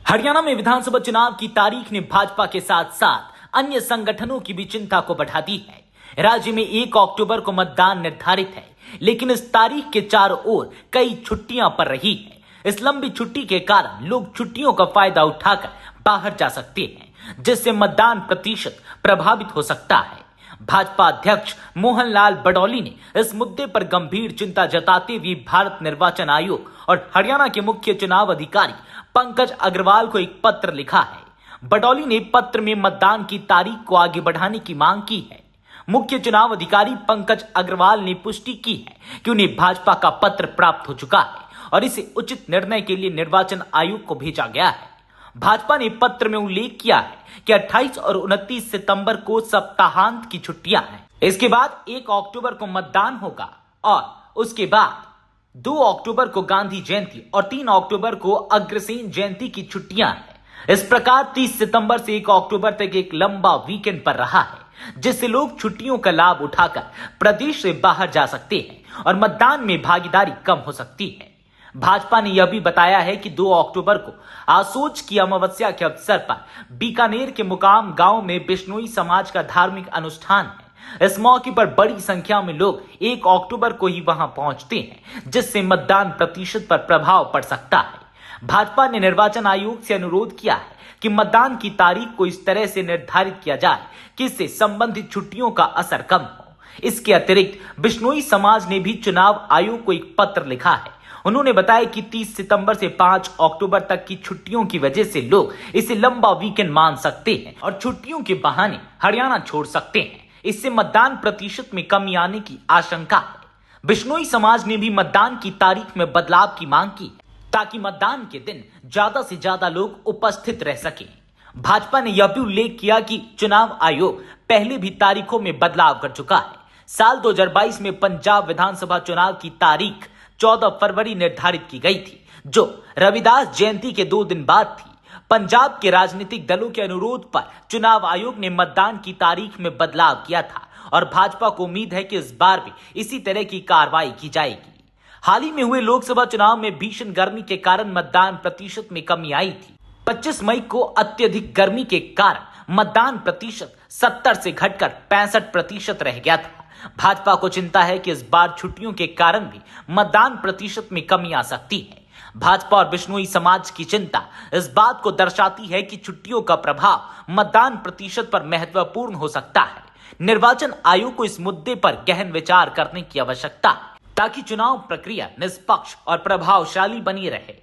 हरियाणा में विधानसभा चुनाव की तारीख ने भाजपा के साथ साथ अन्य संगठनों की भी चिंता को बढ़ा दी है। राज्य में 1 अक्टूबर को मतदान निर्धारित है, लेकिन इस तारीख के चारों ओर कई छुट्टियां पड़ रही है। इस लंबी छुट्टी के कारण लोग छुट्टियों का फायदा उठाकर बाहर जा सकते हैं, जिससे मतदान प्रतिशत प्रभावित हो सकता है। भाजपा अध्यक्ष मोहन लाल बडौली ने इस मुद्दे पर गंभीर चिंता जताते हुए भारत निर्वाचन आयोग और हरियाणा के मुख्य चुनाव अधिकारी पंकज अग्रवाल को एक पत्र लिखा है। बडौली ने पत्र में मतदान की तारीख को आगे बढ़ाने की मांग की है। मुख्य चुनाव अधिकारी पंकज अग्रवाल ने पुष्टि की है कि उन्हें भाजपा का पत्र प्राप्त हो चुका है और इसे उचित निर्णय के लिए निर्वाचन आयोग को भेजा गया है। भाजपा ने पत्र में उल्लेख किया है कि 28 और 29 सितंबर को सप्ताहांत की छुट्टियां हैं। इसके बाद 1 अक्टूबर को मतदान होगा और उसके बाद 2 अक्टूबर को गांधी जयंती और 3 अक्टूबर को अग्रसेन जयंती की छुट्टियां हैं। इस प्रकार 30 सितंबर से 1 अक्टूबर तक एक लंबा वीकेंड पर रहा है, जिससे लोग छुट्टियों का लाभ उठाकर प्रदेश से बाहर जा सकते हैं और मतदान में भागीदारी कम हो सकती है। भाजपा ने यह भी बताया है कि 2 अक्टूबर को आसोच की अमावस्या के अवसर पर बीकानेर के मुकाम गांव में बिश्नोई समाज का धार्मिक अनुष्ठान है। इस मौके पर बड़ी संख्या में लोग 1 अक्टूबर को ही वहां पहुंचते हैं, जिससे मतदान प्रतिशत पर प्रभाव पड़ सकता है। भाजपा ने निर्वाचन आयोग से अनुरोध किया है कि मतदान की तारीख को इस तरह से निर्धारित किया जाए कि इससे संबंधित छुट्टियों का असर कम हो। इसके अतिरिक्त बिश्नोई समाज ने भी चुनाव आयोग को एक पत्र लिखा है। उन्होंने बताया कि 30 सितंबर से 5 अक्टूबर तक की छुट्टियों की वजह से लोग इसे लंबा वीकेंड मान सकते हैं और छुट्टियों के बहाने हरियाणा छोड़ सकते हैं। इससे मतदान प्रतिशत में कमी आने की आशंका है। बिश्नोई समाज ने भी मतदान की तारीख में बदलाव की मांग की है, ताकि मतदान के दिन ज्यादा से ज्यादा लोग उपस्थित रह सकें। भाजपा ने यह भी उल्लेख किया कि चुनाव आयोग पहले भी तारीखों में बदलाव कर चुका है। साल 2022 में पंजाब विधानसभा चुनाव की तारीख 14 फरवरी निर्धारित की गई थी, जो रविदास जयंती के 2 दिन बाद थी। पंजाब के राजनीतिक दलों के अनुरोध पर चुनाव आयोग ने मतदान की तारीख में बदलाव किया था और भाजपा को उम्मीद है कि इस बार भी इसी तरह की कार्रवाई की जाएगी। हाल ही में हुए लोकसभा चुनाव में भीषण गर्मी के कारण मतदान प्रतिशत में कमी आई थी। 25 मई को अत्यधिक गर्मी के कारण मतदान प्रतिशत 70 से घटकर 65% रह गया था। भाजपा को चिंता है कि इस बार छुट्टियों के कारण भी मतदान प्रतिशत में कमी आ सकती है। भाजपा और बिश्नोई समाज की चिंता इस बात को दर्शाती है कि छुट्टियों का प्रभाव मतदान प्रतिशत पर महत्वपूर्ण हो सकता है। निर्वाचन आयोग को इस मुद्दे पर गहन विचार करने की आवश्यकता है, ताकि चुनाव प्रक्रिया निष्पक्ष और प्रभावशाली बनी रहे।